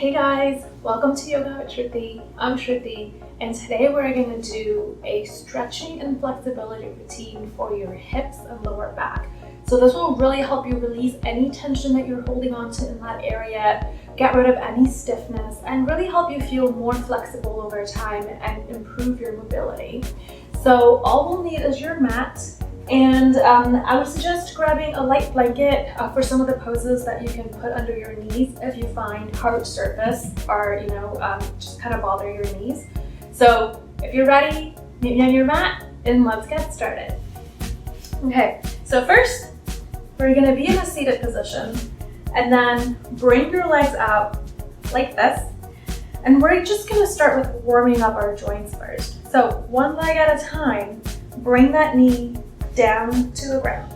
Hey guys, welcome to Yoga with Shruti. I'm Shruti, and today we're going to do a stretching and flexibility routine for your hips and lower back. So this will really help you release any tension that you're holding on to in that area, get rid of any stiffness, and really help you feel more flexible over time and improve your mobility. So all we'll need is your mat. And I would suggest grabbing a light blanket for some of the poses that you can put under your knees if you find hard surface or just kind of bother your knees. So if you're ready, meet me on your mat and let's get started. Okay, so first we're going to be in a seated position and then bring your legs out like this. And we're just going to start with warming up our joints first. So one leg at a time, bring that knee down to the ground.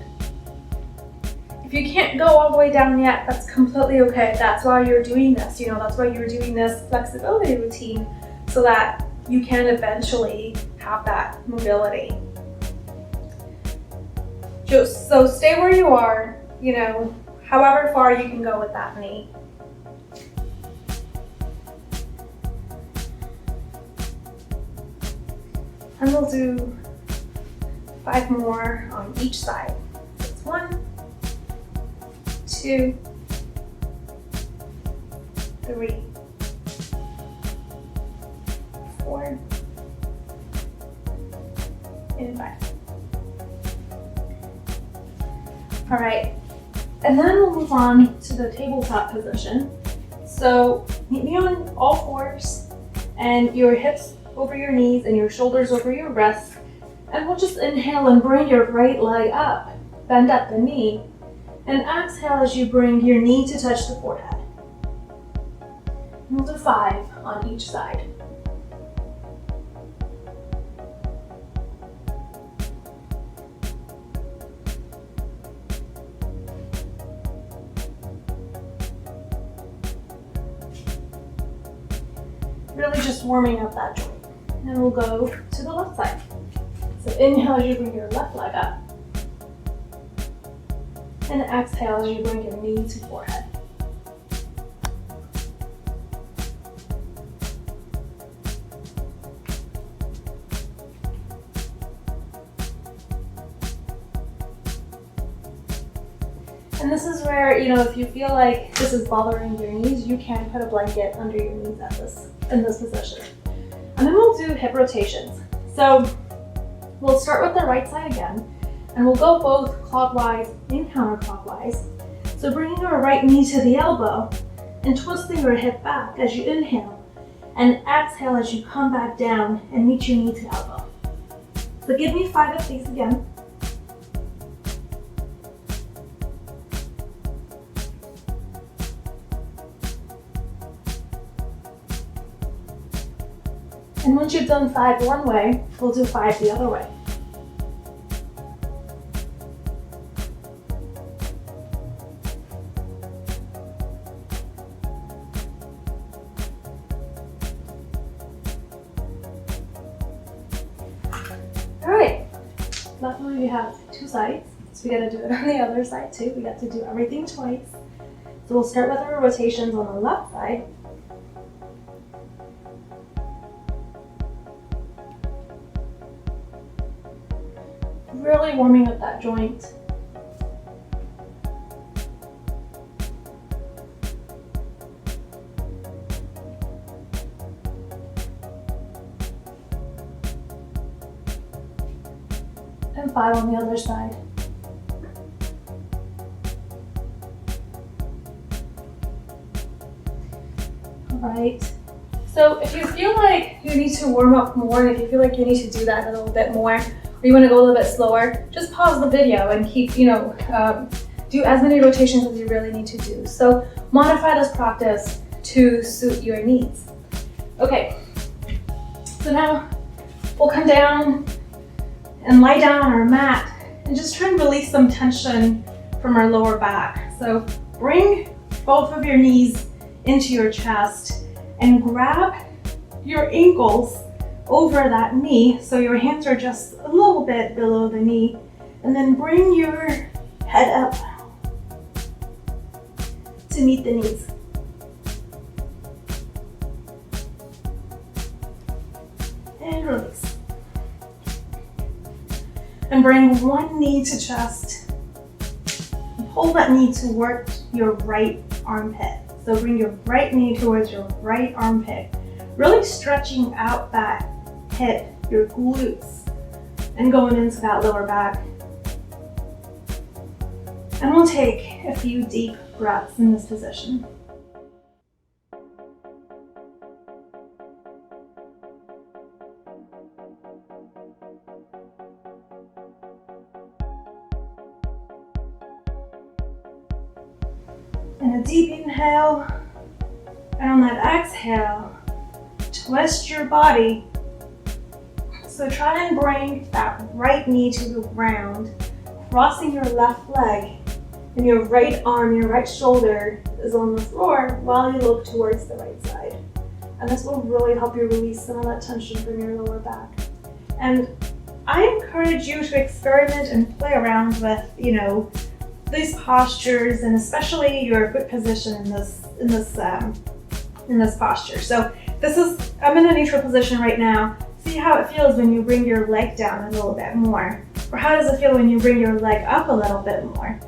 If you can't go all the way down yet, that's completely okay. That's why you're doing this. That's why you're doing this flexibility routine, so that you can eventually have that mobility. So stay where you are, however far you can go with that knee. And we'll do 5 more on each side. That's 1, 2, 3, 4, and 5. All right, and then we'll move on to the tabletop position. So meet me on all fours and your hips over your knees and your shoulders over your wrists. And we'll just inhale and bring your right leg up, bend at the knee, and exhale as you bring your knee to touch the forehead. And we'll do 5 on each side. Really just warming up that joint. And we'll go to the left side. So inhale as you bring your left leg up. And exhale as you bring your knee to forehead. And this is where, if you feel like this is bothering your knees, you can put a blanket under your knees in this position. And then we'll do hip rotations. So we'll start with the right side again, and we'll go both clockwise and counterclockwise. So bringing your right knee to the elbow and twisting your hip back as you inhale, and exhale as you come back down and meet your knee to elbow. So give me 5 of these again. And once you've done 5 one way, we'll do 5 the other way. All right, luckily we have 2 sides, so we gotta do it on the other side too. We got to do everything twice. So we'll start with our rotations on the left side. Really warming up that joint. And 5 on the other side. All right. So if you feel like you need to warm up more, and if you feel like you need to do that a little bit more, or you want to go a little bit slower, just pause the video and keep, do as many rotations as you really need to do. So modify this practice to suit your needs. Okay, so now we'll come down and lie down on our mat and just try and release some tension from our lower back. So bring both of your knees into your chest and grab your ankles over that knee, so your hands are just a little bit below the knee, and then bring your head up. to meet the knees. and release. And bring one knee to chest. Pull that knee towards your right armpit. So bring your right knee towards your right armpit. Really stretching out that hip, your glutes, and going into that lower back. And we'll take a few deep breaths in this position. And a deep inhale, and on that exhale, twist your body. So try and bring that right knee to the ground, crossing your left leg, and your right arm, your right shoulder is on the floor while you look towards the right side. And this will really help you release some of that tension from your lower back. And I encourage you to experiment and play around with, these postures, and especially your foot position in this posture. So I'm in a neutral position right now. See how it feels when you bring your leg down a little bit more, or how does it feel when you bring your leg up a little bit more?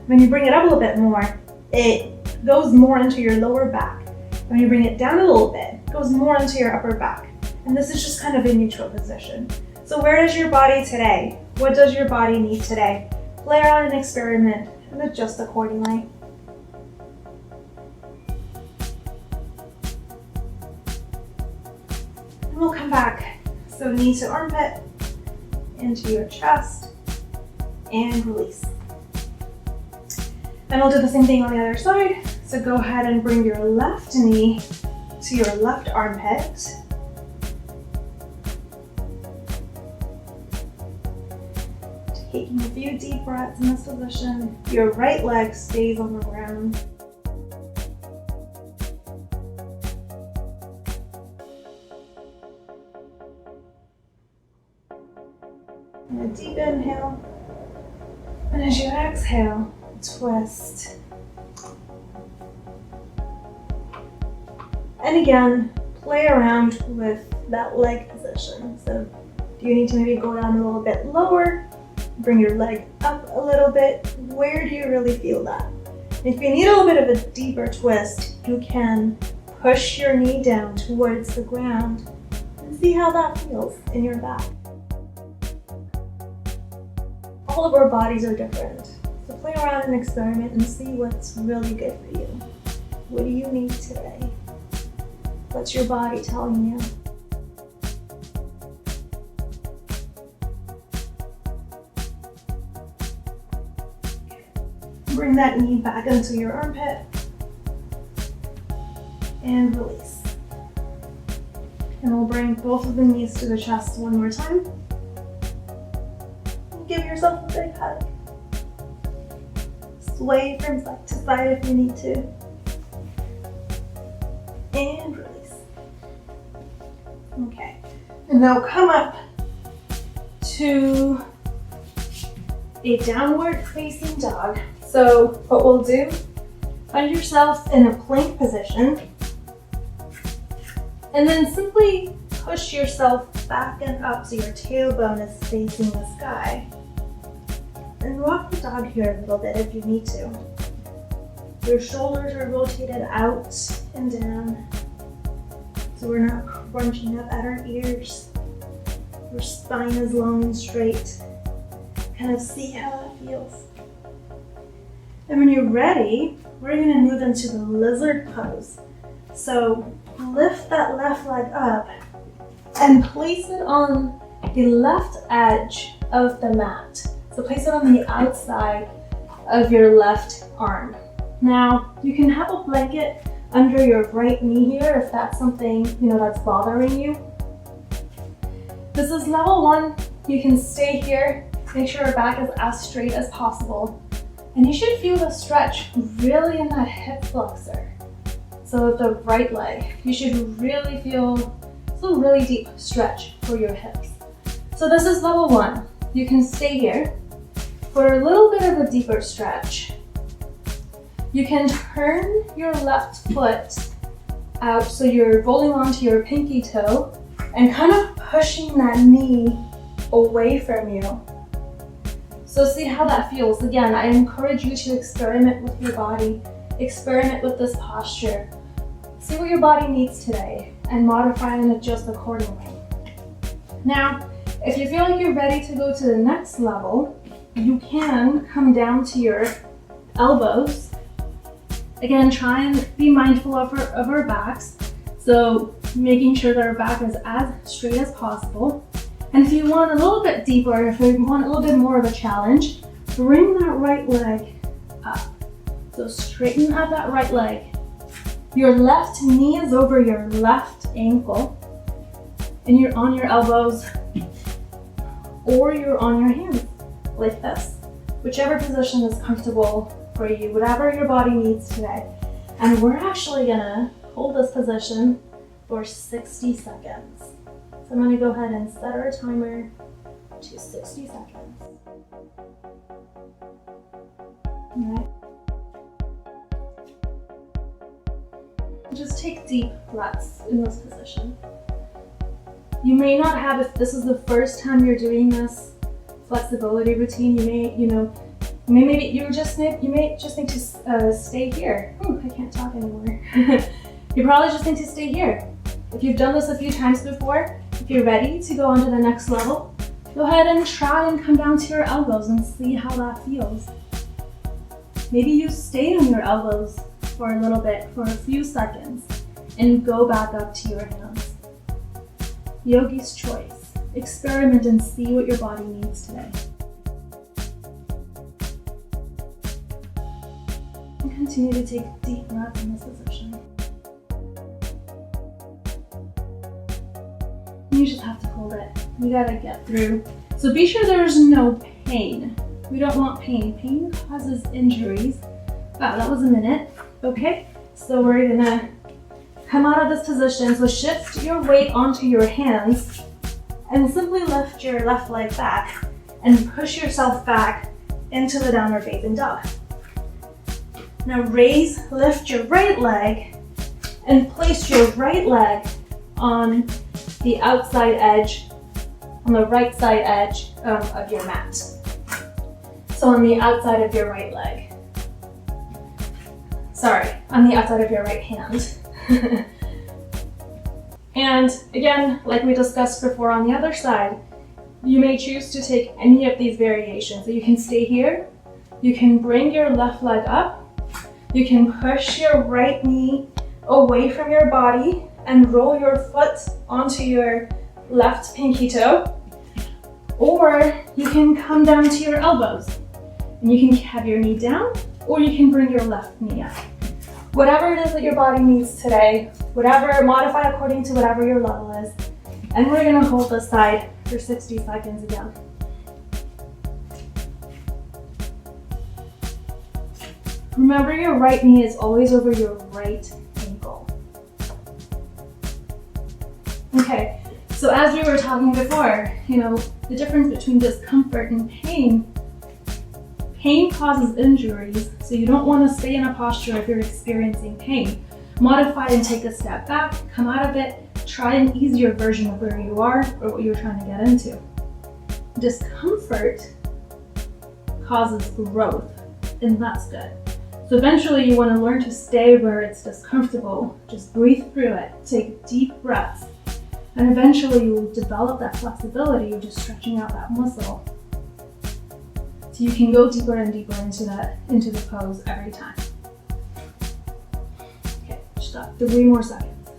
When you bring it up a little bit more, it goes more into your lower back. When you bring it down a little bit, it goes more into your upper back. And this is just kind of a neutral position. So where is your body today? What does your body need today? Play around and experiment and adjust accordingly. And we'll come back. So knee to armpit, into your chest, and release. And we'll do the same thing on the other side. So go ahead and bring your left knee to your left armpit. Taking a few deep breaths in this position. Your right leg stays on the ground. And a deep inhale. And as you exhale, twist. And again, play around with that leg position. So do you need to maybe go down a little bit lower? Bring your leg up a little bit. Where do you really feel that? If you need a little bit of a deeper twist, you can push your knee down towards the ground and see how that feels in your back. All of our bodies are different. So play around and experiment and see what's really good for you. What do you need today? What's your body telling you? Bring that knee back into your armpit and release. And we'll bring both of the knees to the chest one more time. Give yourself a big hug. Sway from side to side if you need to. And release. Okay. And now come up to a downward facing dog. So what we'll do, find yourself in a plank position, and then simply push yourself back and up so your tailbone is facing the sky. And rock the dog here a little bit if you need to. Your shoulders are rotated out and down, so we're not crunching up at our ears. Your spine is long and straight. Kind of see how that feels. And when you're ready, we're going to move into the lizard pose. So lift that left leg up and place it on the left edge of the mat. So place it on the outside of your left arm. Now, you can have a blanket under your right knee here if that's something, that's bothering you. This is level 1. You can stay here. Make sure your back is as straight as possible. And you should feel the stretch really in that hip flexor. So the right leg, you should really feel a really deep stretch for your hips. So this is level 1. You can stay here for a little bit of a deeper stretch. You can turn your left foot out so you're rolling onto your pinky toe and kind of pushing that knee away from you. So see how that feels. Again, I encourage you to experiment with your body, experiment with this posture. See what your body needs today and modify and adjust accordingly. Now, if you feel like you're ready to go to the next level, you can come down to your elbows. Again, try and be mindful of our backs. So making sure that our back is as straight as possible. And if you want a little bit deeper, if you want a little bit more of a challenge, bring that right leg up. So straighten out that right leg. Your left knee is over your left ankle, and you're on your elbows, or you're on your hands, like this. Whichever position is comfortable for you, whatever your body needs today. And we're actually gonna hold this position for 60 seconds. So I'm gonna go ahead and set our timer to 60 seconds. All right. Just take deep breaths in this position. You may not have, if this is the first time you're doing this flexibility routine, you may just need to stay here. I can't talk anymore. You probably just need to stay here. If you've done this a few times before, if you're ready to go on to the next level, go ahead and try and come down to your elbows and see how that feels. Maybe you stay on your elbows for a little bit, for a few seconds, and go back up to your hands. Yogi's choice. Experiment and see what your body needs today. And continue to take deep breaths in this position. You just have to hold it. You gotta get through. So be sure there's no pain. We don't want pain. Pain causes injuries. Wow, that was a minute. Okay, so we're gonna come out of this position. So shift your weight onto your hands and simply lift your left leg back and push yourself back into the downward facing dog. Now lift your right leg and place your right leg on the outside edge, on the right side edge of your mat. So on the outside of your right leg. Sorry, on the outside of your right hand. And again, like we discussed before on the other side, you may choose to take any of these variations. So you can stay here, you can bring your left leg up, you can push your right knee away from your body and roll your foot onto your left pinky toe, or you can come down to your elbows and you can have your knee down, or you can bring your left knee up. Whatever it is that your body needs today, modify according to whatever your level is. And we're gonna hold this side for 60 seconds again. Remember, your right knee is always over your right ankle. Okay, so as we were talking before, the difference between discomfort and pain. Pain causes injuries, so you don't want to stay in a posture if you're experiencing pain. Modify and take a step back, come out of it, try an easier version of where you are or what you're trying to get into. Discomfort causes growth, and that's good. So eventually you want to learn to stay where it's discomfortable. Just breathe through it, take deep breaths, and eventually you'll develop that flexibility of just stretching out that muscle. So you can go deeper and deeper into the pose every time. Okay, just got 3 more seconds.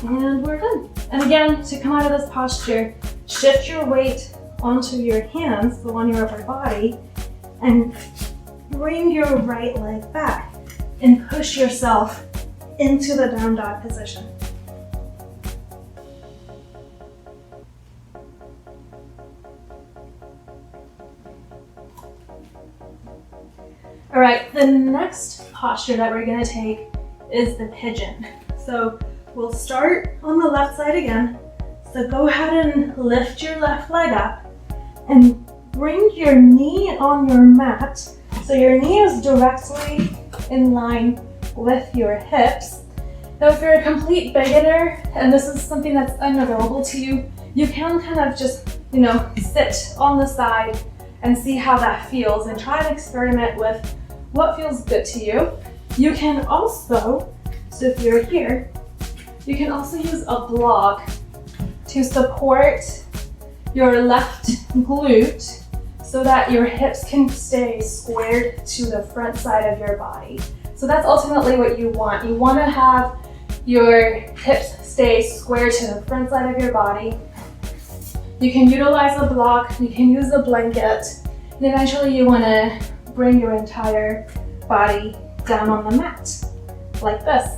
And we're done. And again, to come out of this posture, shift your weight onto your hands, so on your upper body, and bring your right leg back and push yourself into the down dog position. All right, the next posture that we're gonna take is the pigeon. So we'll start on the left side again. So go ahead and lift your left leg up and bring your knee on your mat. So your knee is directly in line with your hips. Now, if you're a complete beginner and this is something that's unavailable to you, you can kind of just, sit on the side and see how that feels and try and experiment with what feels good to you. You can also, so if you're here, you can also use a block to support your left glute so that your hips can stay squared to the front side of your body. So that's ultimately what you want. You want to have your hips stay square to the front side of your body. You can utilize a block, you can use a blanket, and eventually you want to bring your entire body down on the mat, like this.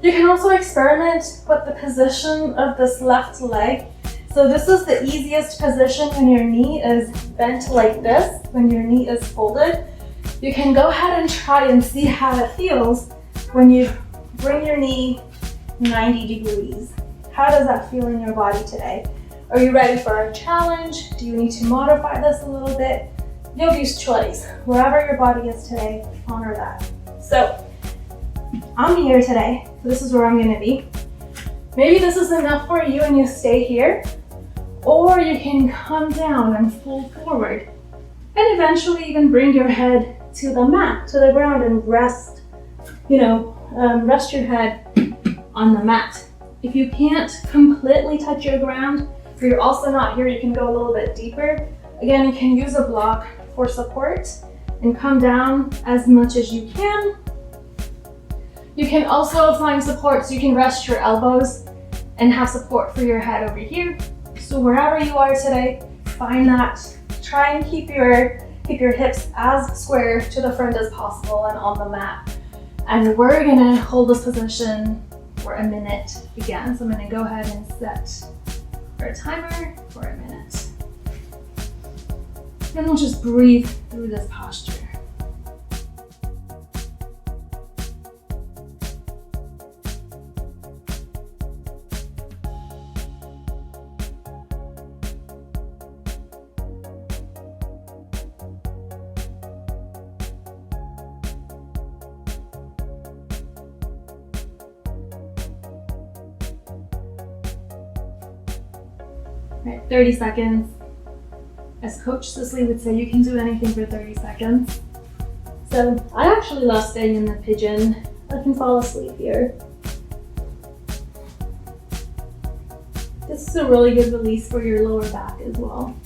You can also experiment with the position of this left leg. So this is the easiest position when your knee is bent like this, when your knee is folded. You can go ahead and try and see how it feels when you bring your knee 90 degrees. How does that feel in your body today? Are you ready for a challenge? Do you need to modify this a little bit? Yogi's choice. Wherever your body is today, honor that. So I'm here today. This is where I'm going to be. Maybe this is enough for you and you stay here. Or you can come down and fold forward. And eventually even bring your head to the mat, to the ground, and rest your head on the mat. If you can't completely touch your ground, or you're also not here, you can go a little bit deeper. Again, you can use a block for support and come down as much as you can. You can also find support, so you can rest your elbows and have support for your head over here. So wherever you are today, find that. Try and keep your hips as square to the front as possible and on the mat. And we're gonna hold this position for a minute again. So I'm gonna go ahead and set our timer for a minute. And we'll just breathe through this posture. Right, 30 seconds. As Coach Cicely would say, you can do anything for 30 seconds. So I actually love staying in the pigeon. I can fall asleep here. This is a really good release for your lower back as well.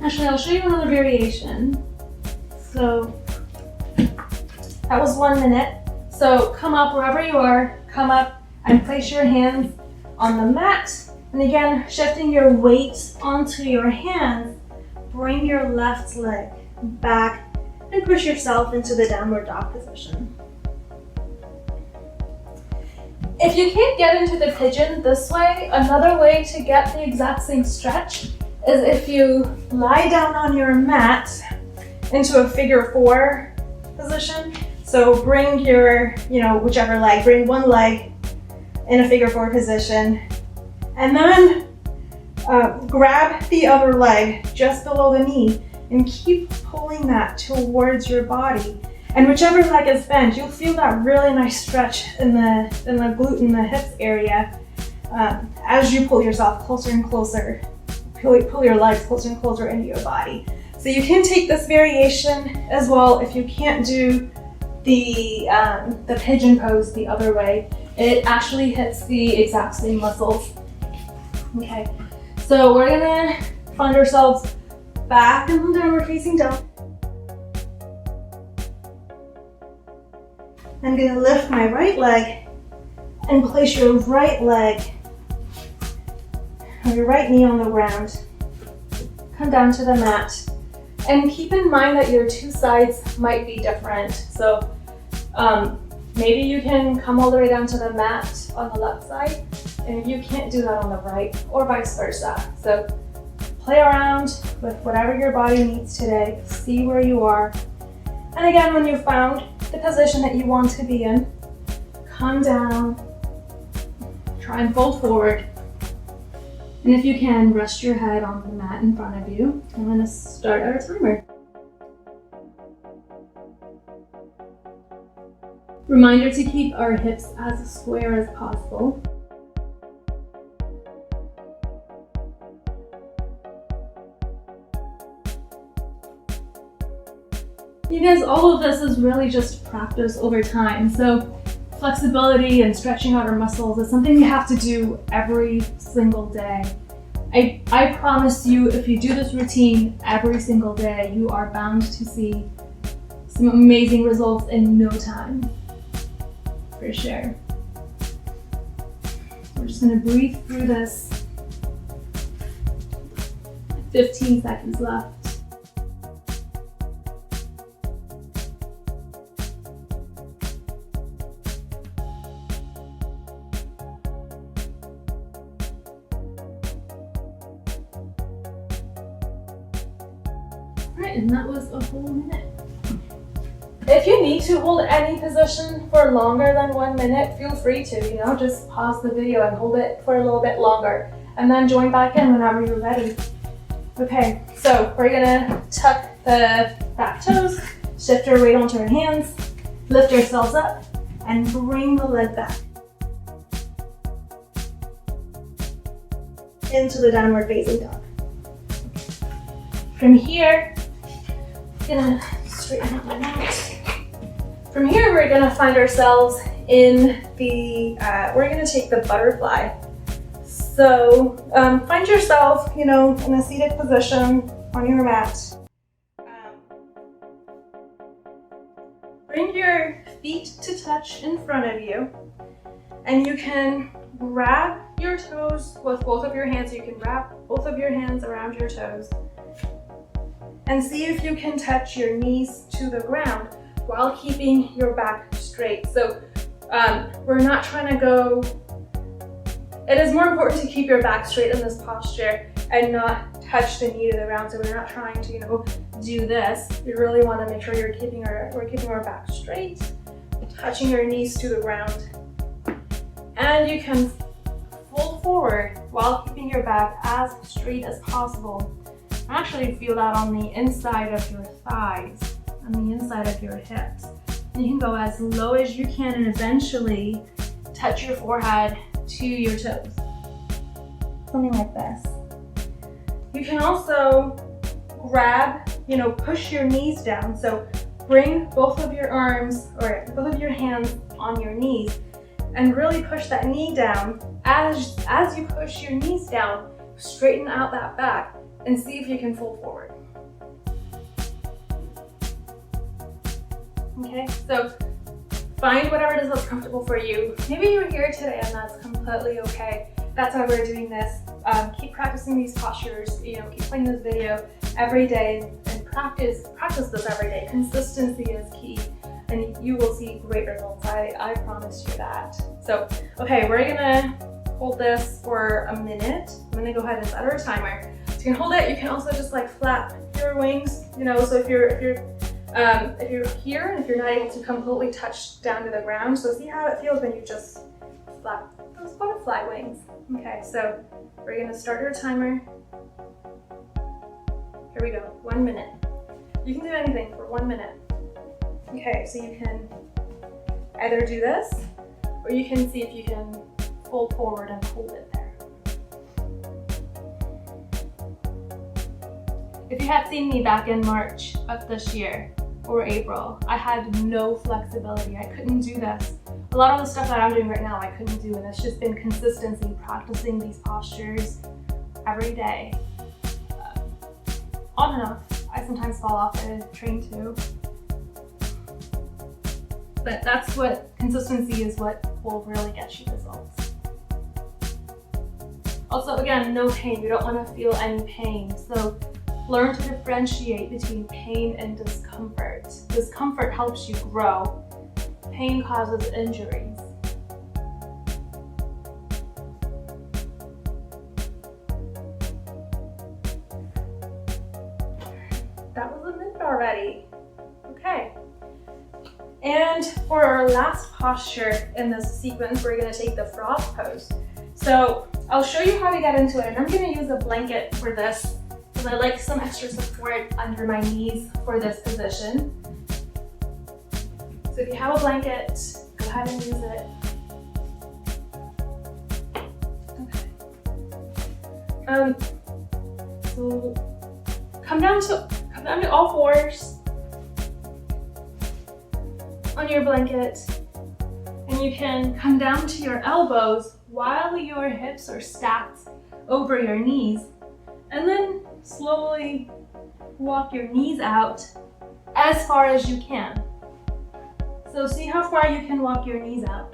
Actually, I'll show you another variation. So that was 1 minute. So come up wherever you are, come up and place your hands on the mat. And again, shifting your weight onto your hands, bring your left leg back and push yourself into the downward dog position. If you can't get into the pigeon this way, another way to get the exact same stretch is if you lie down on your mat into a figure 4 position. So bring your, whichever leg, bring one leg in a figure 4 position, and then grab the other leg just below the knee and keep pulling that towards your body. And whichever leg is bent, you'll feel that really nice stretch in the glute and the hips area as you pull yourself closer and closer. Pull your legs closer and closer into your body. So you can take this variation as well if you can't do the pigeon pose the other way. It actually hits the exact same muscles. Okay, so we're gonna find ourselves back in downward facing dog. I'm gonna lift my right leg and place your right leg or your right knee on the ground. Come down to the mat. And keep in mind that your two sides might be different. So maybe you can come all the way down to the mat on the left side, and you can't do that on the right, or vice versa. So play around with whatever your body needs today. See where you are. And again, when you've found the position that you want to be in, come down. try and fold forward. And if you can, rest your head on the mat in front of you. I'm gonna start our timer. Reminder to keep our hips as square as possible. You guys, all of this is really just practice over time. So flexibility and stretching out our muscles is something we have to do every single day. I promise you, if you do this routine every single day, you are bound to see some amazing results in no time, for sure. We're just gonna breathe through this. 15 seconds left. And that was a whole minute. If you need to hold any position for longer than 1 minute, feel free to, just pause the video and hold it for a little bit longer and then join back in whenever you're ready. Okay, so we're gonna tuck the back toes, shift our weight onto our hands, lift ourselves up, and bring the leg back into the downward facing dog. From here, gonna straighten out my mat. From here, we're gonna find ourselves in the, we're gonna take the butterfly. So find yourself, in a seated position on your mat. Bring your feet to touch in front of you, and you can grab your toes with both of your hands. So you can wrap both of your hands around your toes. And see if you can touch your knees to the ground while keeping your back straight. So we're not trying to go, it is more important to keep your back straight in this posture and not touch the knee to the ground. So we're not trying to, do this. We really want to make sure we're keeping our back straight, touching your knees to the ground. And you can fold forward while keeping your back as straight as possible. Actually feel that on the inside of your thighs, on the inside of your hips. And you can go as low as you can and eventually touch your forehead to your toes. Something like this. You can also grab, push your knees down. So bring both of your arms or both of your hands on your knees and really push that knee down. As you push your knees down, straighten out that back. And see if you can fold forward. Okay, so find whatever it is that's comfortable for you. Maybe you're here today and that's completely okay. That's why we're doing this. Keep practicing these postures, keep playing this video every day and practice this every day. Consistency is key and you will see great results. I promise you that. So, okay, we're gonna hold this for a minute. I'm gonna go ahead and set our timer. So you can hold it. You can also just flap your wings, so if you're here and if you're not able to completely touch down to the ground, so see how it feels when you just flap those butterfly wings. Okay, so we're gonna start your timer. Here we go, 1 minute. You can do anything for 1 minute. Okay, so you can either do this, or you can see if you can fold forward and hold it there. If you had seen me back in March of this year or April, I had no flexibility. I couldn't do this. A lot of the stuff that I'm doing right now, I couldn't do, and it's just been consistency, practicing these postures every day. On and off. I sometimes fall off the train too. But that's what consistency is, what will really get you results. Also, again, no pain. You don't want to feel any pain. So learn to differentiate between pain and discomfort. Discomfort helps you grow. Pain causes injuries. That was a minute already. Okay. And for our last posture in this sequence, we're going to take the frog pose. So I'll show you how to get into it, and I'm gonna use a blanket for this because I like some extra support under my knees for this position. So if you have a blanket, go ahead and use it. Okay. So come down to all fours on your blanket, and you can come down to your elbows while your hips are stacked over your knees, and then slowly walk your knees out as far as you can. So see how far you can walk your knees out.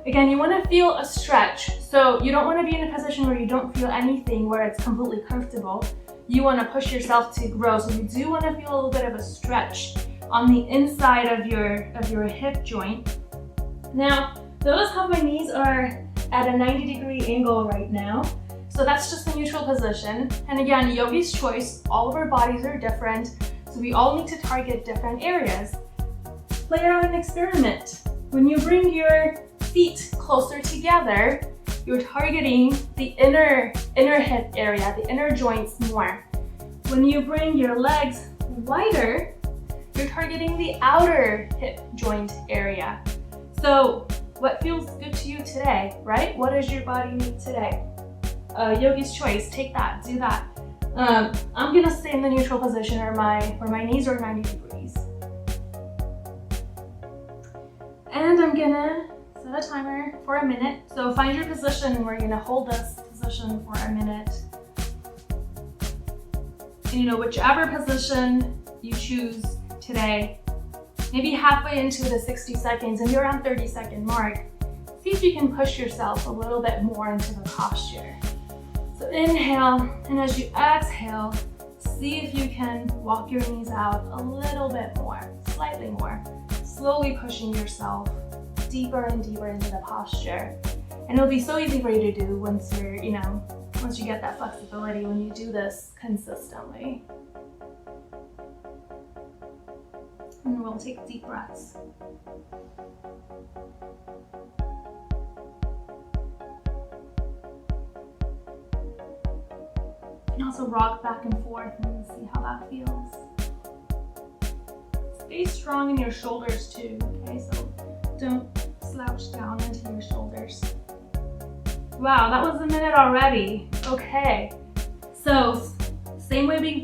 Again, you want to feel a stretch. So you don't want to be in a position where you don't feel anything, where it's completely comfortable. You want to push yourself to grow. So you do want to feel a little bit of a stretch on the inside of your hip joint. Now, notice how my knees are at a 90-degree angle right now. So that's just the neutral position. And again, yogi's choice, all of our bodies are different. So we all need to target different areas. Play out an experiment. When you bring your feet closer together, you're targeting the inner hip area, the inner joints more. When you bring your legs wider, you're targeting the outer hip joint area. So what feels good to you today, right? What does your body need today? Yogi's choice, take that, do that. I'm gonna stay in the neutral position where my knees are 90 degrees. And I'm gonna set a timer for a minute. So find your position, and we're gonna hold this position for a minute. And whichever position you choose today, maybe halfway into the 60 seconds, and you're around 30-second mark, see if you can push yourself a little bit more into the posture. So inhale, and as you exhale, see if you can walk your knees out a little bit more, slightly more, slowly pushing yourself deeper and deeper into the posture. And it'll be so easy for you to do once once you get that flexibility, when you do this consistently. And we'll take deep breaths. You can also rock back and forth and see how that feels. Stay strong in your shoulders too, okay? So don't slouch down into your shoulders. Wow, that was a minute already. Okay, so same way we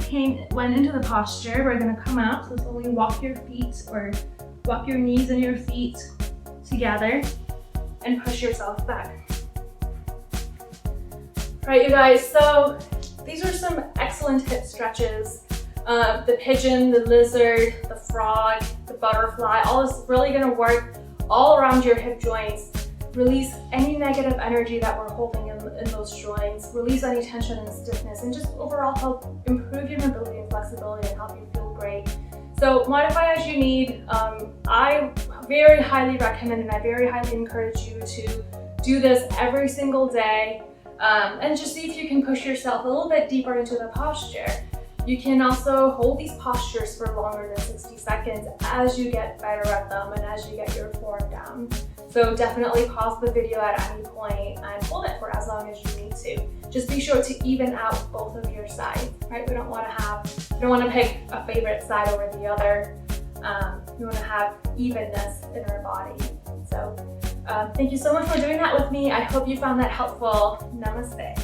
went into the posture, we're gonna come out. So slowly walk your feet, or walk your knees and your feet together and push yourself back. All right, you guys, so these are some excellent hip stretches. The pigeon, the lizard, the frog, the butterfly, all is really gonna work all around your hip joints. Release any negative energy that we're holding in those joints, release any tension and stiffness, and just overall help improve your mobility and flexibility and help you feel great. So modify as you need. I very highly recommend, and I very highly encourage you to do this every single day, and just see if you can push yourself a little bit deeper into the posture. You can also hold these postures for longer than 60 seconds as you get better at them and as you get your form down. So definitely pause the video at any point and hold it for as long as you need to. Just be sure to even out both of your sides, right? We don't want to pick a favorite side over the other. We want to have evenness in our body. So thank you so much for doing that with me. I hope you found that helpful. Namaste.